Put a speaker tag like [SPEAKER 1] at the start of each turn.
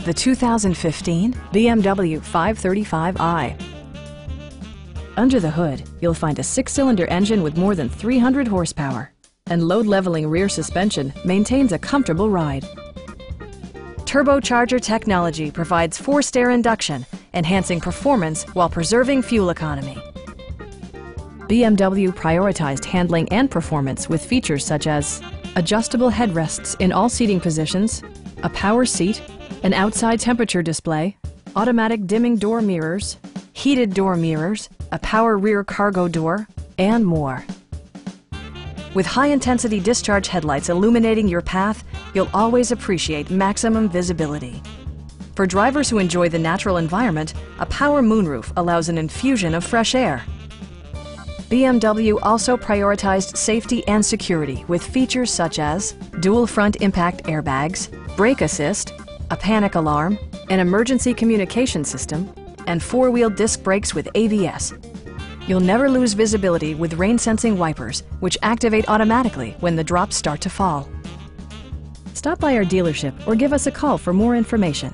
[SPEAKER 1] the 2015 BMW 535i. Under the hood, you'll find a 6-cylinder engine with more than 300 horsepower, and load-leveling rear suspension maintains a comfortable ride. Turbocharger technology provides forced air induction, enhancing performance while preserving fuel economy. BMW prioritized handling and performance with features such as adjustable headrests in all seating positions, a power seat, an outside temperature display, automatic dimming door mirrors, heated door mirrors, a power rear cargo door, and more. With high-intensity discharge headlights illuminating your path, you'll always appreciate maximum visibility. For drivers who enjoy the natural environment, a power moonroof allows an infusion of fresh air. BMW also prioritized safety and security with features such as dual front impact airbags, brake assist, a panic alarm, an emergency communication system, and 4-wheel disc brakes with ABS. You'll never lose visibility with rain-sensing wipers, which activate automatically when the drops start to fall. Stop by our dealership or give us a call for more information.